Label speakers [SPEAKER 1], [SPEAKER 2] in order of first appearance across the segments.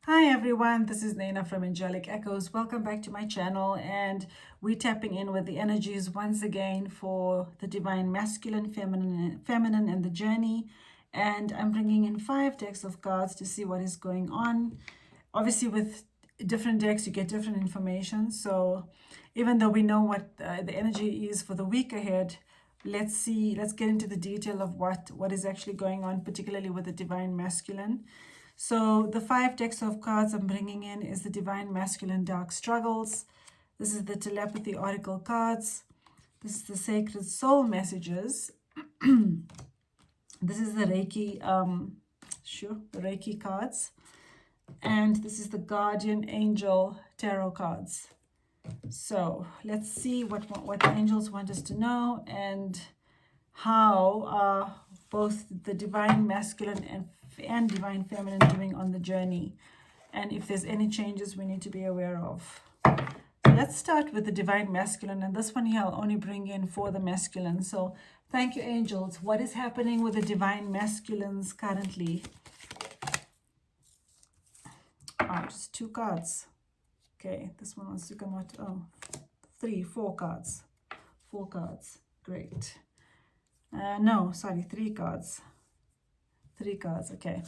[SPEAKER 1] Hi everyone, this is Naina from Angelic Echoes. Welcome back to my channel, and we're tapping in with the energies once again for the divine masculine, feminine and the journey. And I'm bringing in 5 decks of cards to see what is going on. Obviously with different decks you get different information, so even though we know what the energy is for the week ahead, let's get into the detail of what is actually going on, particularly with the divine masculine. So the 5 decks of cards I'm bringing in is the Divine Masculine Dark Struggles. This is the Telepathy Oracle cards. This is the Sacred Soul Messages. This is the Reiki, the Reiki cards. And this is the Guardian Angel Tarot cards. So let's see what the angels want us to know and how both the Divine Masculine and Divine Feminine doing on the journey, and if there's any changes we need to be aware of. So let's start with the Divine Masculine, and this one here I'll only bring in for the masculine. So thank you, angels. What is happening with the Divine Masculines currently? Just 2 cards. Okay, this one wants to come out. 4 cards. 4 cards. Great. No, sorry, 3 cards. 3 cards, okay.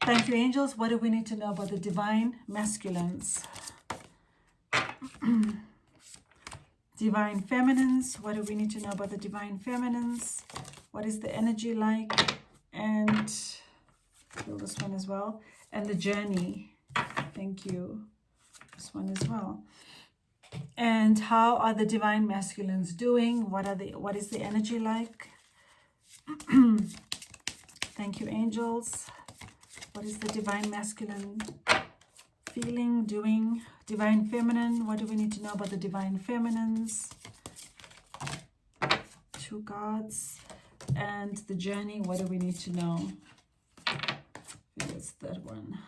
[SPEAKER 1] Thank you, angels. What do we need to know about the divine masculines? Divine feminines. What do we need to know about the divine feminines? What is the energy like? And feel this one as well. And the journey. Thank you. This one as well. And how are the divine masculines doing? What is the energy like? Thank you, angels. What is the divine masculine feeling, doing? Divine feminine, what do we need to know about the divine feminines? 2 cards. And the journey, what do we need to know? It's that one.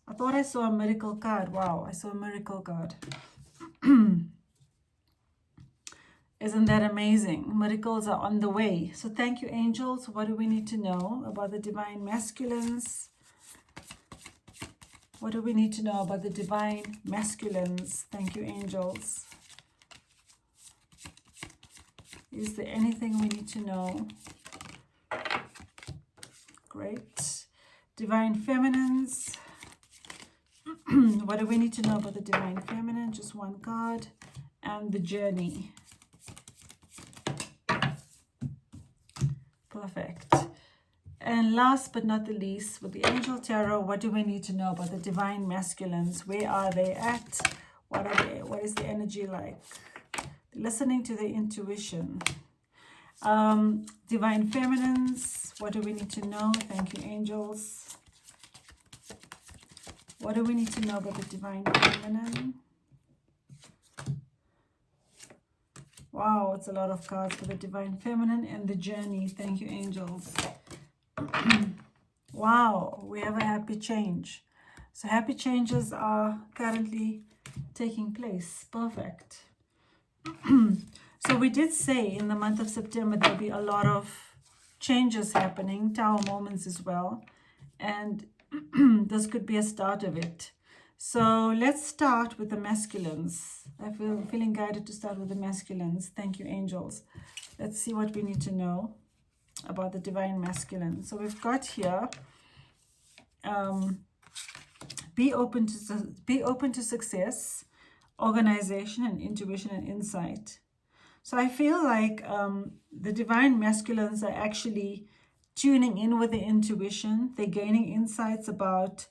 [SPEAKER 1] I thought I saw a miracle card. Wow, I saw a miracle card. Isn't that amazing? Miracles are on the way. So thank you, angels. What do we need to know about the divine masculines? What do we need to know about the divine masculines? Thank you, angels. Is there anything we need to know? Great. Divine feminines. What do we need to know about the divine feminine? Just 1 card. And the journey. Perfect. And last but not the least, with the Angel Tarot, what do we need to know about the divine masculines? Where are they at? What are they? What is the energy like? Listening to their intuition. Divine feminines, what do we need to know? Thank you, angels. What do we need to know about the divine feminine? Wow, it's a lot of cards for the divine feminine and the journey. Thank you, angels. Wow, we have a happy change. So happy changes are currently taking place. Perfect. So we did say in the month of September there'll be a lot of changes happening, Tower moments as well. And this could be a start of it. So let's start with the masculines. I feel feeling guided to start with the masculines. Thank you, angels. Let's see what we need to know about the divine masculine. So we've got here, be open to success, organization, and intuition and insight. So I feel like the divine masculines are actually tuning in with the intuition. They're gaining insights about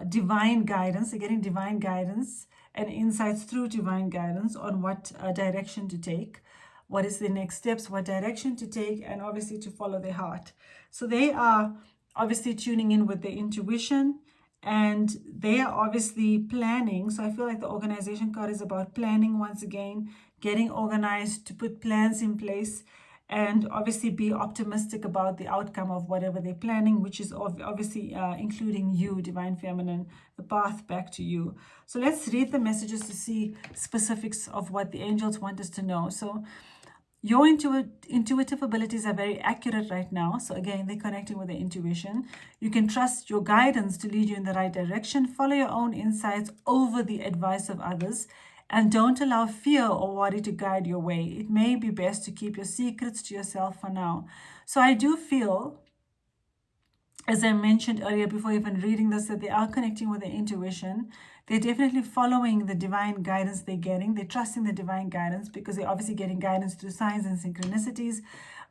[SPEAKER 1] divine guidance. They're getting divine guidance and insights through divine guidance on what direction to take, what is the next steps, what direction to take, and obviously to follow their heart. So they are obviously tuning in with their intuition, and they are obviously planning. So I feel like the organization card is about planning once again, getting organized to put plans in place, and obviously be optimistic about the outcome of whatever they're planning, which is obviously including you, divine feminine, the path back to you. So let's read the messages to see specifics of what the angels want us to know. So Your intuitive abilities are very accurate right now. So again, they're connecting with their intuition. You can trust your guidance to lead you in the right direction. Follow your own insights over the advice of others. And don't allow fear or worry to guide your way. It may be best to keep your secrets to yourself for now. So I do feel, as I mentioned earlier before even reading this, that they are connecting with their intuition. They're definitely following the divine guidance they're getting. They're trusting the divine guidance because they're obviously getting guidance through signs and synchronicities,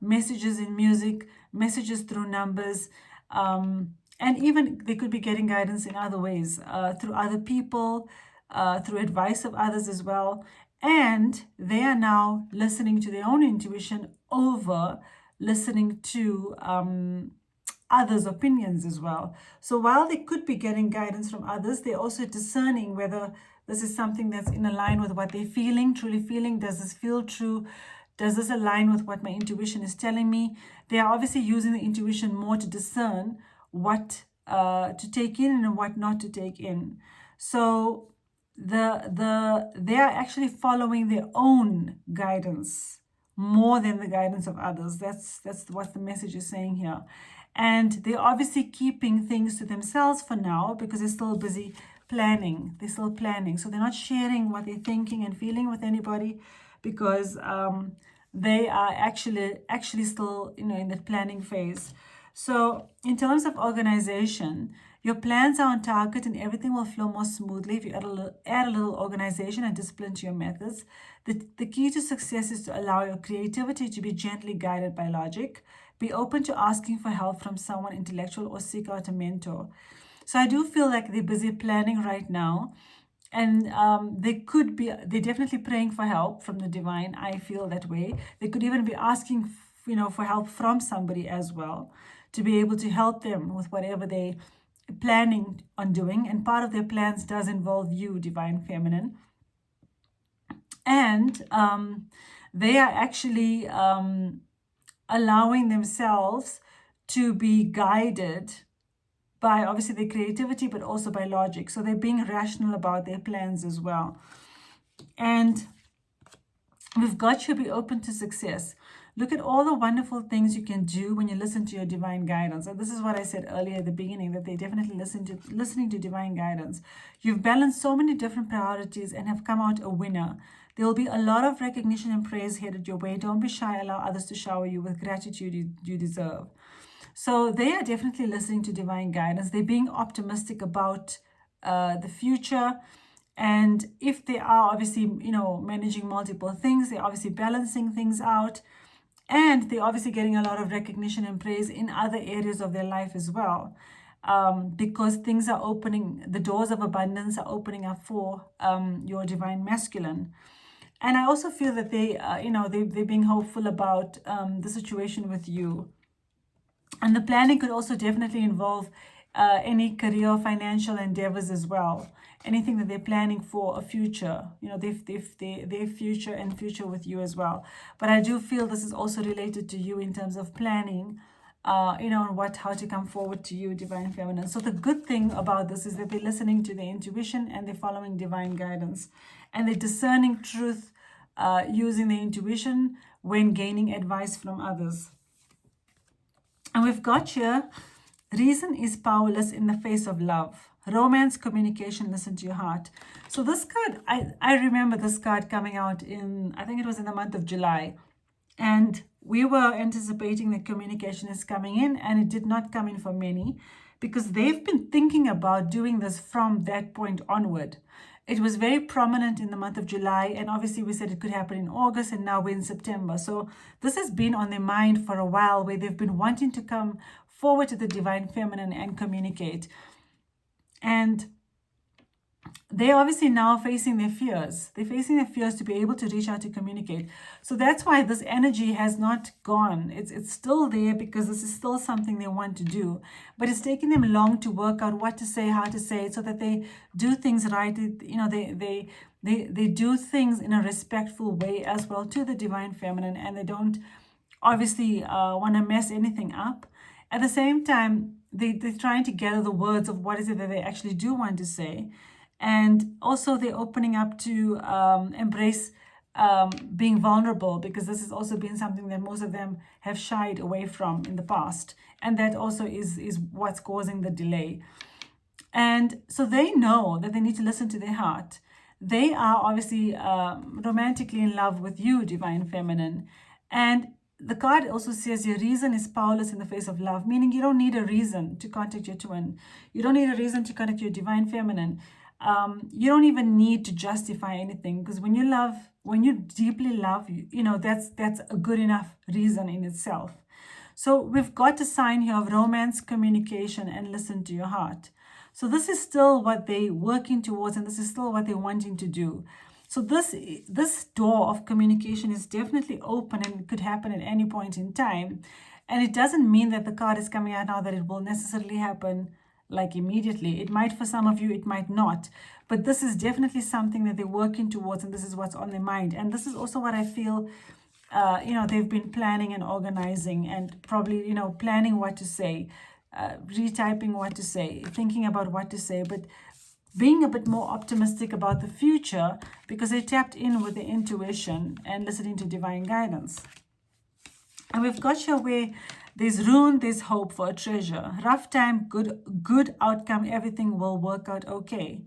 [SPEAKER 1] messages in music, messages through numbers, and even they could be getting guidance in other ways, through other people, through advice of others as well. And they are now listening to their own intuition over listening to others' opinions as well. So while they could be getting guidance from others, they're also discerning whether this is something that's in line with what they're feeling, truly feeling. Does this feel true? Does this align with what my intuition is telling me? They are obviously using the intuition more to discern what to take in and what not to take in. So they are actually following their own guidance more than the guidance of others. That's what the message is saying here. And they're obviously keeping things to themselves for now because they're still busy planning. They're still planning. So they're not sharing what they're thinking and feeling with anybody because they are actually still, in the planning phase. So in terms of organization, your plans are on target and everything will flow more smoothly if you add a little organization and discipline to your methods. The key to success is to allow your creativity to be gently guided by logic. Be open to asking for help from someone intellectual or seek out a mentor. So I do feel like they're busy planning right now. And they're definitely praying for help from the divine. I feel that way. They could even be asking, for help from somebody as well to be able to help them with whatever they planning on doing. And part of their plans does involve you, divine feminine. And they are actually allowing themselves to be guided by obviously their creativity, but also by logic. So they're being rational about their plans as well. And we've got you be open to success. Look at all the wonderful things you can do when you listen to your divine guidance. And this is what I said earlier at the beginning, that they definitely listening to divine guidance. You've balanced so many different priorities and have come out a winner. There will be a lot of recognition and praise headed your way. Don't be shy. Allow others to shower you with gratitude you deserve. So they are definitely listening to divine guidance. They're being optimistic about the future. And if they are obviously, managing multiple things, they're obviously balancing things out. And they're obviously getting a lot of recognition and praise in other areas of their life as well. Because things are opening, the doors of abundance are opening up for your divine masculine. And I also feel that they're being hopeful about the situation with you. And the planning could also definitely involve any career or financial endeavors as well. Anything that they're planning for a future, their future and future with you as well. But I do feel this is also related to you in terms of planning, how to come forward to you, divine feminine. So the good thing about this is that they're listening to their intuition and they're following divine guidance. And they're discerning truth using their intuition when gaining advice from others. And we've got here, reason is powerless in the face of love. Romance, communication, listen to your heart. So this card, I remember this card coming out I think it was in the month of July. And we were anticipating that communication is coming in, and it did not come in for many because they've been thinking about doing this from that point onward. It was very prominent in the month of July, and obviously we said it could happen in August, and now we're in September. So this has been on their mind for a while, where they've been wanting to come forward to the divine feminine and communicate. And they're obviously now facing their fears. They're facing their fears to be able to reach out to communicate. So that's why this energy has not gone. It's still there because this is still something they want to do. But it's taking them long to work out what to say, how to say it, so that they do things right. They do things in a respectful way as well to the divine feminine, and they don't obviously want to mess anything up. At the same time, they're trying to gather the words of what is it that they actually do want to say. And also they're opening up to embrace being vulnerable, because this has also been something that most of them have shied away from in the past. And that also is what's causing the delay. And so they know that they need to listen to their heart. They are obviously romantically in love with you, Divine Feminine. And the card also says your reason is powerless in the face of love, meaning you don't need a reason to contact your twin. You don't need a reason to contact your Divine Feminine. You don't even need to justify anything, because when you love, when you deeply love, you know, that's a good enough reason in itself. So we've got a sign here of romance, communication, and listen to your heart. So this is still what they're working towards, and this is still what they're wanting to do. So this door of communication is definitely open, and it could happen at any point in time. And it doesn't mean that the card is coming out now that it will necessarily happen like immediately. It might for some of you, it might not. But this is definitely something that they're working towards, and this is what's on their mind. And this is also what I feel, you know, they've been planning and organizing, and probably, you know, planning what to say, retyping what to say, thinking about what to say, but being a bit more optimistic about the future, because they tapped in with the intuition and listening to divine guidance. And we've got here where there's ruin, there's hope for a treasure. Rough time, good outcome, everything will work out okay.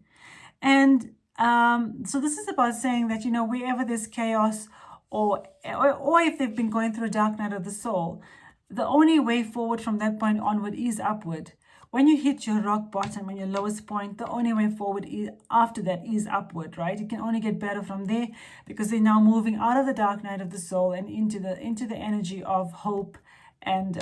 [SPEAKER 1] And so this is about saying that, you know, wherever there's chaos, or if they've been going through a dark night of the soul, the only way forward from that point onward is upward. When you hit your rock bottom and your lowest point, the only way forward after that is upward, right? It can only get better from there, because they're now moving out of the dark night of the soul and into the energy of hope and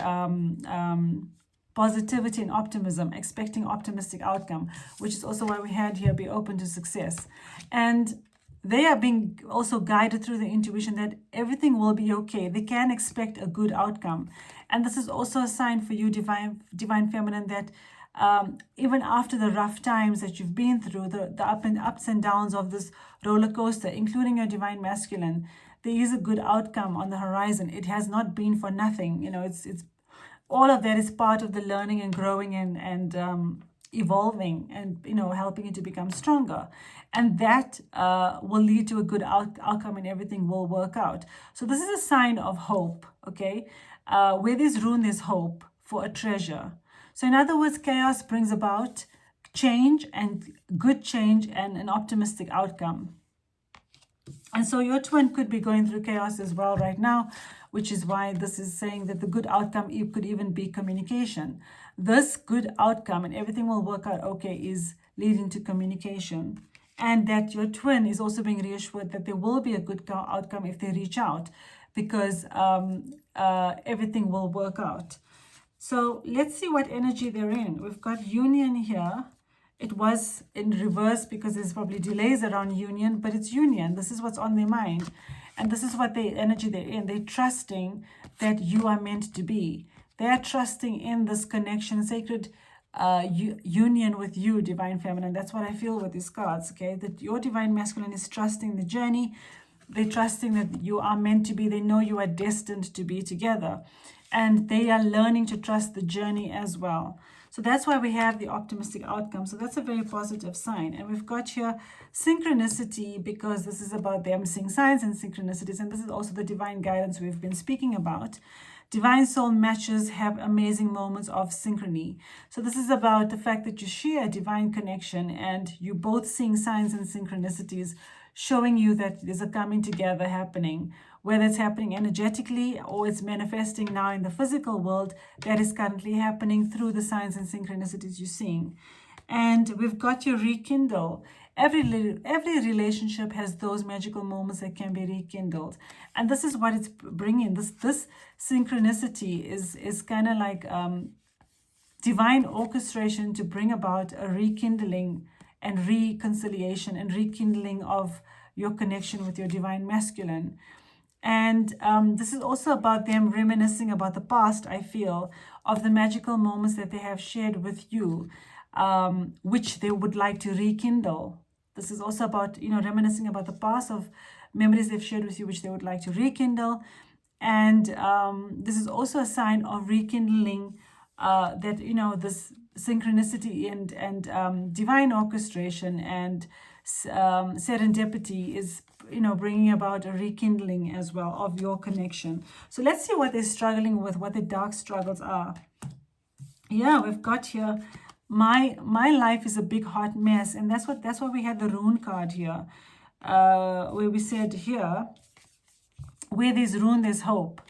[SPEAKER 1] positivity and optimism, expecting optimistic outcome, which is also why we had here be open to success. And they are being also guided through the intuition that everything will be okay. They can expect a good outcome. And this is also a sign for you, Divine Feminine, that even after the rough times that you've been through, the ups and downs of this roller coaster, including your Divine Masculine, there is a good outcome on the horizon. It has not been for nothing. You know, it's all of that is part of the learning and growing and evolving, and, you know, helping you to become stronger. And that will lead to a good outcome, and everything will work out. So this is a sign of hope, okay? Where there's ruin, there's hope for a treasure. So in other words, chaos brings about change, and good change, and an optimistic outcome. And so your twin could be going through chaos as well right now, which is why this is saying that the good outcome could even be communication. This good outcome, and everything will work out okay, is leading to communication. And that your twin is also being reassured that there will be a good outcome if they reach out, because everything will work out. So let's see what energy they're in. We've got union here. It was in reverse because there's probably delays around union, but it's union. This is what's on their mind. And this is what the energy they're in. They're trusting that you are meant to be. They are trusting in this connection, sacred union with you, Divine Feminine. That's what I feel with these cards, okay? That your Divine Masculine is trusting the journey. They're trusting that you are meant to be. They know you are destined to be together. And they are learning to trust the journey as well. So that's why we have the optimistic outcome. So that's a very positive sign. And we've got here synchronicity, because this is about them seeing signs and synchronicities. And this is also the divine guidance we've been speaking about. Divine soul matches have amazing moments of synchrony. So this is about the fact that you share a divine connection, and you both seeing signs and synchronicities, showing you that there's a coming together happening, whether it's happening energetically or it's manifesting now in the physical world. That is currently happening through the signs and synchronicities you're seeing. And we've got your rekindle. Every relationship has those magical moments that can be rekindled. And this is what it's bringing. This synchronicity is kind of like divine orchestration to bring about a rekindling and reconciliation and rekindling of your connection with your Divine Masculine. And this is also about them reminiscing about the past, I feel, of the magical moments that they have shared with you, which they would like to rekindle. This is also about, you know, reminiscing about the past of memories they've shared with you, which they would like to rekindle. And this is also a sign of rekindling that, you know, this synchronicity and divine orchestration and serendipity is bringing about a rekindling as well of your connection. So let's see what they're struggling with, what the dark struggles are. Yeah, we've got here, my life is a big hot mess, and that's why we had the rune card here, where we said here, where there's rune, there's hope.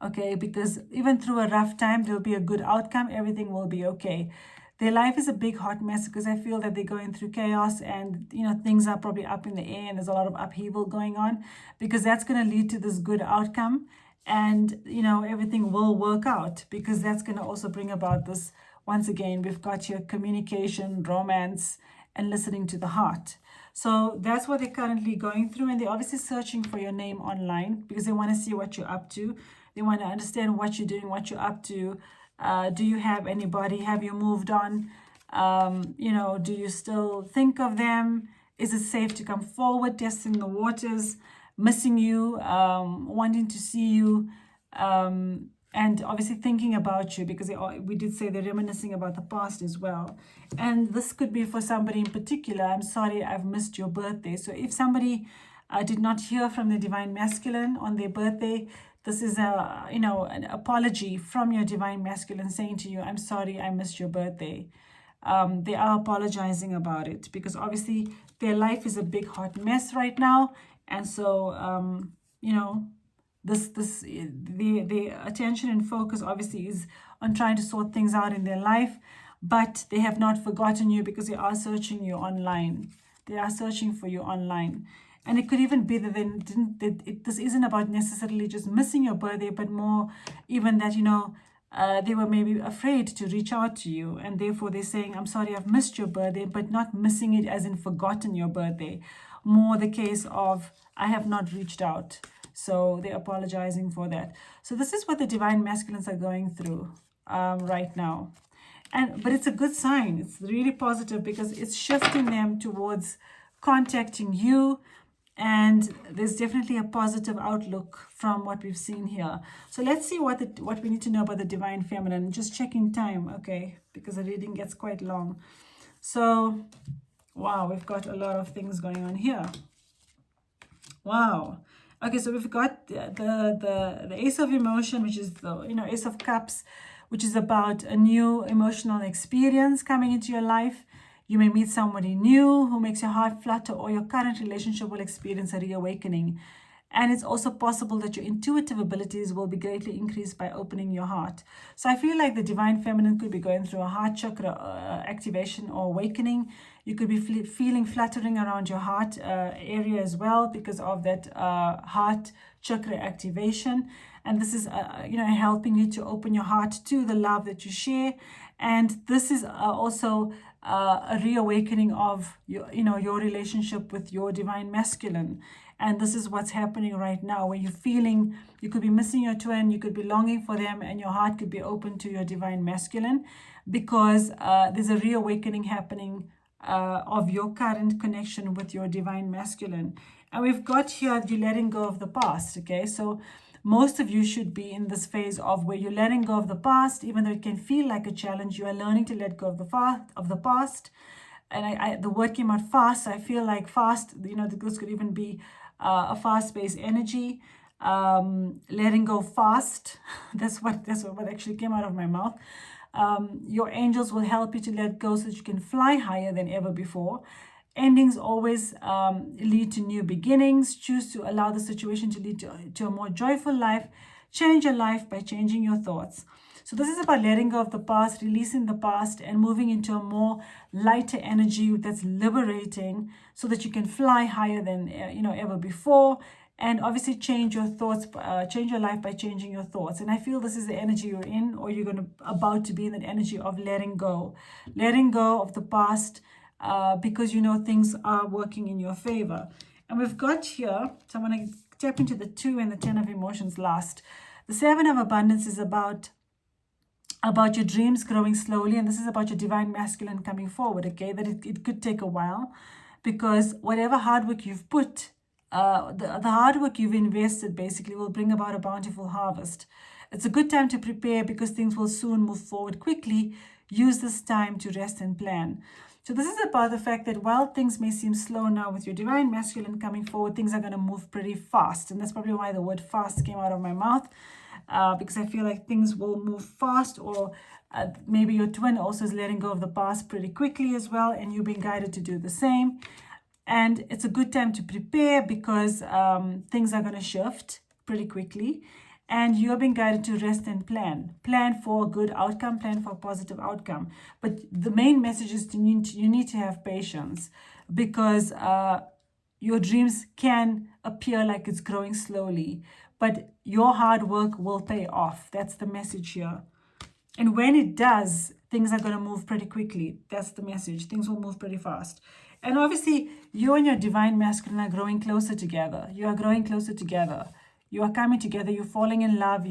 [SPEAKER 1] Okay, because even through a rough time, there'll be a good outcome. Everything will be okay. Their life is a big hot mess because I feel that they're going through chaos, and things are probably up in the air, and there's a lot of upheaval going on, because that's going to lead to this good outcome, and everything will work out, because that's going to also bring about this. Once again, we've got here communication, romance, and listening to the heart. So that's what they're currently going through, and they're obviously searching for your name online because they want to see what you're up to. They want to understand what you're doing, what you're up to. Do you have anybody? Have you moved on? Do you still think of them? Is it safe to come forward? Testing the waters, missing you, wanting to see you, and obviously thinking about you, because we did say they're reminiscing about the past as well. And this could be for somebody in particular. I'm sorry, I've missed your birthday. So if somebody did not hear from the Divine Masculine on their birthday, this is an apology from your Divine Masculine saying to you, I'm sorry, I missed your birthday. They are apologizing about it, because obviously their life is a big hot mess right now. And so, the attention and focus obviously is on trying to sort things out in their life, but they have not forgotten you, because they are searching you online. They are searching for you online. And it could even be that this isn't about necessarily just missing your birthday, but more even that, they were maybe afraid to reach out to you. And therefore they're saying, I'm sorry, I've missed your birthday, but not missing it as in forgotten your birthday. More the case of, I have not reached out. So they're apologizing for that. So this is what the Divine Masculines are going through right now. But it's a good sign. It's really positive, because it's shifting them towards contacting you. And there's definitely a positive outlook from what we've seen here. So let's see what we need to know about the Divine Feminine. Just checking time, okay, because the reading gets quite long. So, wow, we've got a lot of things going on here. Wow. Okay, so we've got the Ace of Emotion, which is the Ace of Cups, which is about a new emotional experience coming into your life. You may meet somebody new who makes your heart flutter, or your current relationship will experience a reawakening. And it's also possible that your intuitive abilities will be greatly increased by opening your heart. So I feel like the Divine Feminine could be going through a heart chakra activation or awakening. You could be feeling fluttering around your heart area as well, because of that heart chakra activation. And this is, helping you to open your heart to the love that you share. And this is also a reawakening of your relationship with your Divine Masculine. And this is what's happening right now, where you're feeling you could be missing your twin, you could be longing for them, and your heart could be open to your Divine Masculine, because there's a reawakening happening of your current connection with your Divine Masculine. And we've got here you letting go of the past. Okay, so most of you should be in this phase of where you're letting go of the past, even though it can feel like a challenge. You are learning to let go of the past. And the word came out fast. So I feel like fast, this could even be a fast-paced energy. Letting go fast. That's what actually came out of my mouth. Your angels will help you to let go so that you can fly higher than ever before. Endings always lead to new beginnings. Choose to allow the situation to lead to a more joyful life. Change your life by changing your thoughts. So this is about letting go of the past, releasing the past, and moving into a more lighter energy that's liberating, so that you can fly higher than ever before. And obviously change your thoughts, change your life by changing your thoughts. And I feel this is the energy you're in, or you're about to be in that energy of letting go of the past, because things are working in your favor. And we've got here, so I'm going to tap into the 2 and the 10 of emotions last. The 7 of abundance is about your dreams growing slowly, and this is about your Divine Masculine coming forward. Okay, that it could take a while, because whatever hard work you've put, the hard work you've invested basically will bring about a bountiful harvest. It's a good time to prepare, because things will soon move forward quickly. Use this time to rest and plan. So this is about the fact that while things may seem slow now with your divine masculine coming forward, things are going to move pretty fast. And that's probably why the word fast came out of my mouth, because I feel like things will move fast, or maybe your twin also is letting go of the past pretty quickly as well, and you're being guided to do the same. And it's a good time to prepare, because things are going to shift pretty quickly. And you're being guided to rest and plan. Plan for a good outcome, plan for a positive outcome. But the main message is you need to have patience, because your dreams can appear like it's growing slowly, but your hard work will pay off. That's the message here. And when it does, things are going to move pretty quickly. That's the message. Things will move pretty fast. And obviously, you and your divine masculine are growing closer together. You are growing closer together. You are coming together. You're falling in love.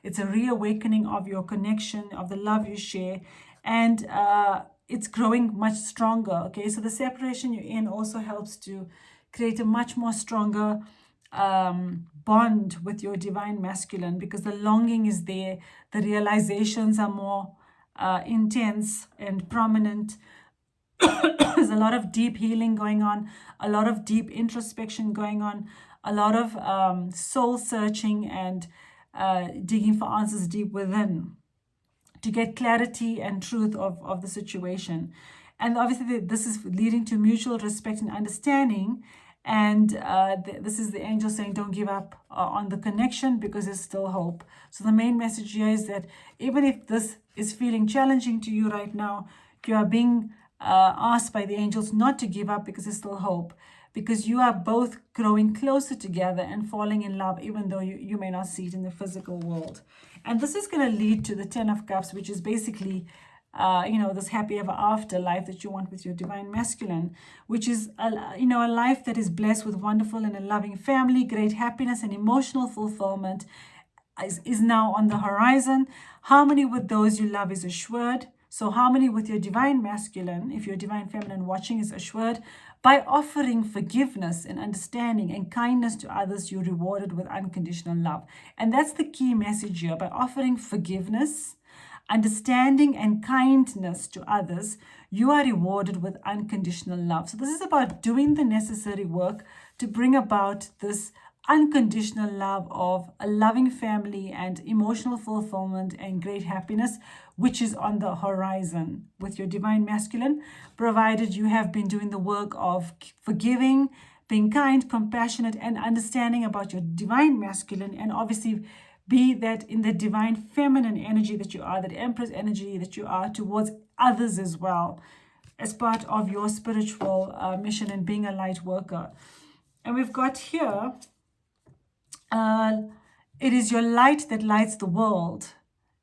[SPEAKER 1] It's a reawakening of your connection, of the love you share. And it's growing much stronger. Okay, so the separation you're in also helps to create a much more stronger bond with your divine masculine, because the longing is there, the realizations are more intense and prominent. There's a lot of deep healing going on, a lot of deep introspection going on, a lot of soul searching and digging for answers deep within to get clarity and truth of the situation. And obviously this is leading to mutual respect and understanding. And this is the angel saying, don't give up on the connection, because there's still hope. So the main message here is that even if this is feeling challenging to you right now, you are being asked by the angels not to give up, because there's still hope. Because you are both growing closer together and falling in love, even though you may not see it in the physical world. And this is going to lead to the 10 of Cups, which is basically this happy ever after life that you want with your divine masculine, which is a life that is blessed with wonderful and a loving family. Great happiness and emotional fulfillment is now on the horizon. Harmony with those you love is assured. So harmony with your divine masculine, if your divine feminine watching, is assured. By offering forgiveness and understanding and kindness to others, you're rewarded with unconditional love. And that's the key message here. By offering forgiveness, understanding and kindness to others, you are rewarded with unconditional love. So this is about doing the necessary work to bring about this unconditional love of a loving family and emotional fulfillment and great happiness, which is on the horizon with your divine masculine, provided you have been doing the work of forgiving, being kind, compassionate, and understanding about your divine masculine, and obviously be that in the divine feminine energy that you are, that Empress energy that you are towards others as well, as part of your spiritual mission and being a light worker. And we've got here, it is your light that lights the world.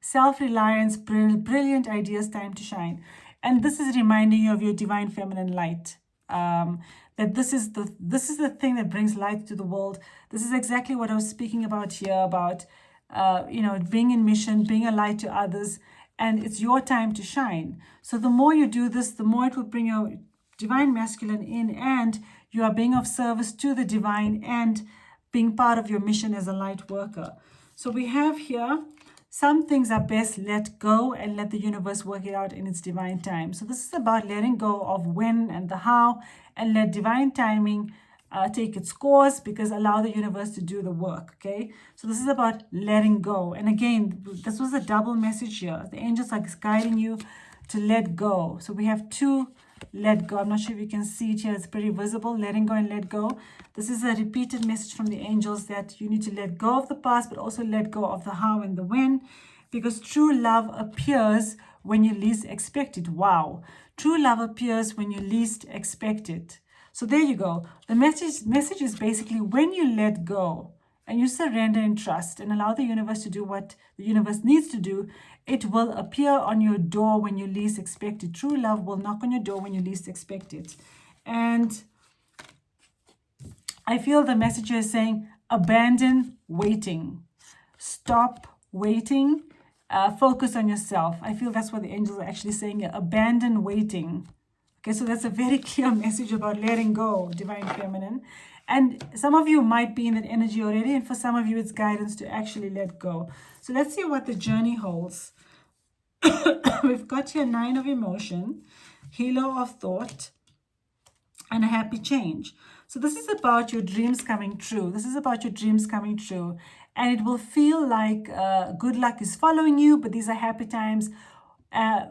[SPEAKER 1] Self-reliance, brilliant ideas, time to shine. And this is reminding you of your divine feminine light. That this is the thing that brings light to the world. This is exactly what I was speaking about here, about being in mission, being a light to others, and it's your time to shine. So the more you do this, the more it will bring your divine masculine in, and you are being of service to the divine and being part of your mission as a light worker. So we have here, some things are best let go and let the universe work it out in its divine time. So this is about letting go of when and the how, and let divine timing take its course, because allow the universe to do the work. Okay, so this is about letting go. And again, this was a double message here. The angels are guiding you to let go. So we have two let go. I'm not sure if you can see it here. It's pretty visible. Letting go and let go. This is a repeated message from the angels that you need to let go of the past, but also let go of the how and the when, because true love appears when you least expect it. Wow. True love appears when you least expect it. So there you go. The message is basically, when you let go and you surrender and trust and allow the universe to do what the universe needs to do, it will appear on your door when you least expect it. True love will knock on your door when you least expect it. And I feel the message is saying, abandon waiting. Stop waiting. Focus on yourself. I feel that's what the angels are actually saying here. Abandon waiting. Okay, so that's a very clear message about letting go, divine feminine. And some of you might be in that energy already, and for some of you, it's guidance to actually let go. So let's see what the journey holds. We've got here 9 of emotion. healer of thought, and a happy change. So this is about your dreams coming true. This is about your dreams coming true. And it will feel like good luck is following you, but these are happy times,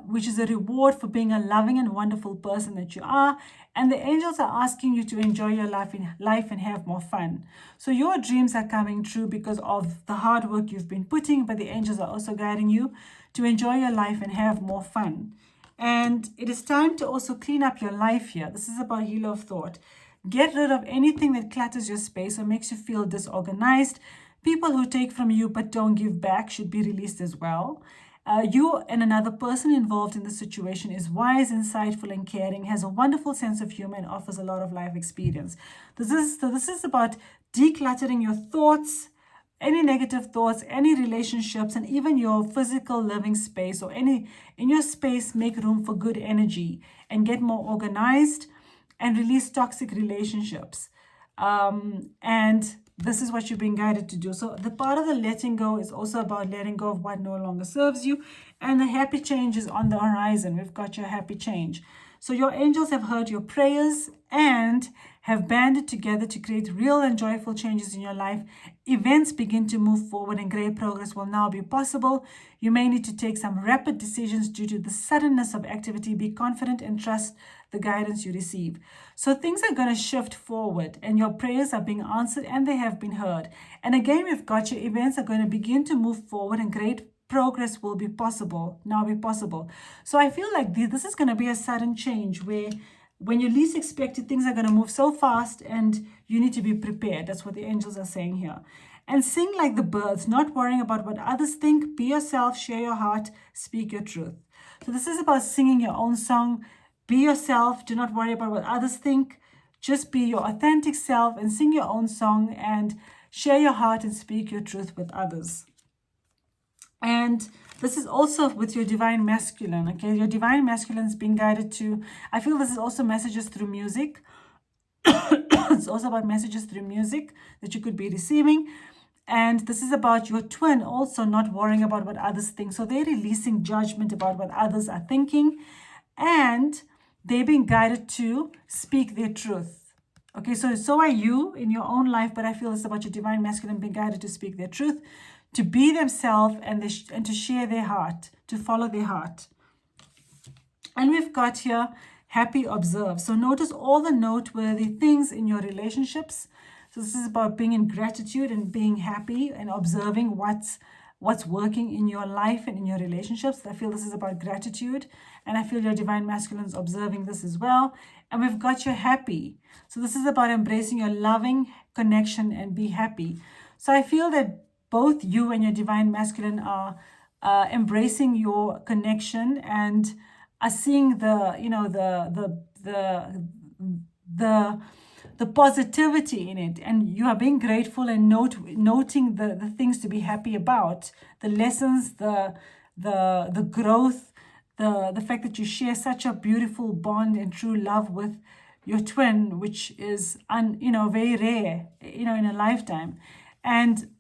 [SPEAKER 1] which is a reward for being a loving and wonderful person that you are. And the angels are asking you to enjoy your life and have more fun. So your dreams are coming true because of the hard work you've been putting, but the angels are also guiding you to enjoy your life and have more fun. And it is time to also clean up your life here. This is about healer of thought. Get rid of anything that clutters your space or makes you feel disorganized. People who take from you but don't give back should be released as well. You and another person involved in the situation is wise, insightful, and caring, has a wonderful sense of humor, and offers a lot of life experience. This is about decluttering your thoughts, any negative thoughts, any relationships, and even your physical living space or any in your space. Make room for good energy and get more organized and release toxic relationships. And this is what you're being guided to do. So the part of the letting go is also about letting go of what no longer serves you. And the happy change is on the horizon. We've got your happy change. So your angels have heard your prayers and have banded together to create real and joyful changes in your life. Events begin to move forward and great progress will now be possible. You may need to take some rapid decisions due to the suddenness of activity. Be confident and trust the guidance you receive. So things are going to shift forward and your prayers are being answered and they have been heard. And again, we've got your events are going to begin to move forward and great progress will be possible, now be possible. So I feel like this is going to be a sudden change where when you least expect it, things are going to move so fast and you need to be prepared. That's what the angels are saying here. And sing like the birds, not worrying about what others think. Be yourself, share your heart, speak your truth. So this is about singing your own song. Be yourself. Do not worry about what others think. Just be your authentic self and sing your own song and share your heart and speak your truth with others. And this is also with your divine masculine, okay? Your divine masculine is being guided to, I feel this is also messages through music. It's also about messages through music that you could be receiving. And this is about your twin also not worrying about what others think. So they're releasing judgment about what others are thinking. And they're being guided to speak their truth. Okay, so are you in your own life, but I feel it's about your divine masculine being guided to speak their truth, to be themselves and to share their heart, to follow their heart. And we've got here, happy observe. So notice all the noteworthy things in your relationships. So this is about being in gratitude and being happy and observing what's working in your life and in your relationships. I feel this is about gratitude. And I feel your divine masculine is observing this as well. And we've got your happy. So this is about embracing your loving connection and be happy. So I feel that both you and your divine masculine are embracing your connection and are seeing the positivity in it, and you are being grateful and noting the things to be happy about, the lessons, the growth, the fact that you share such a beautiful bond and true love with your twin, which is very rare, in a lifetime. And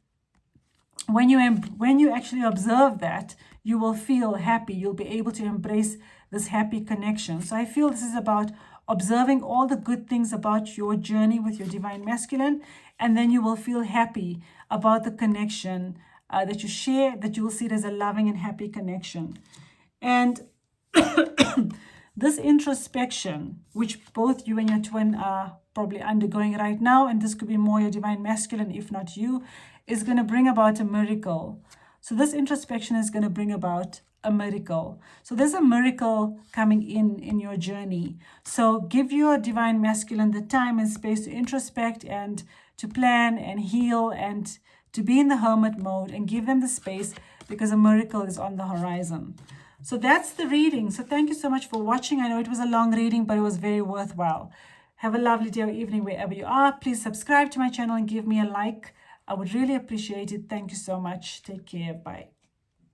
[SPEAKER 1] when you actually observe that, you will feel happy. You'll be able to embrace this happy connection. So I feel this is about observing all the good things about your journey with your divine masculine, and then you will feel happy about the connection that you share, that you will see it as a loving and happy connection. And this introspection, which both you and your twin are probably undergoing right now, and this could be more your divine masculine, if not you, is going to bring about a miracle. So this introspection is going to bring about a miracle. So there's a miracle coming in your journey. So give your divine masculine the time and space to introspect and to plan and heal and to be in the hermit mode, and give them the space because a miracle is on the horizon. So that's the reading. So thank you so much for watching. I know it was a long reading, but it was very worthwhile. Have a lovely day or evening wherever you are. Please subscribe to my channel and give me a like. I would really appreciate it. Thank you so much. Take care. Bye.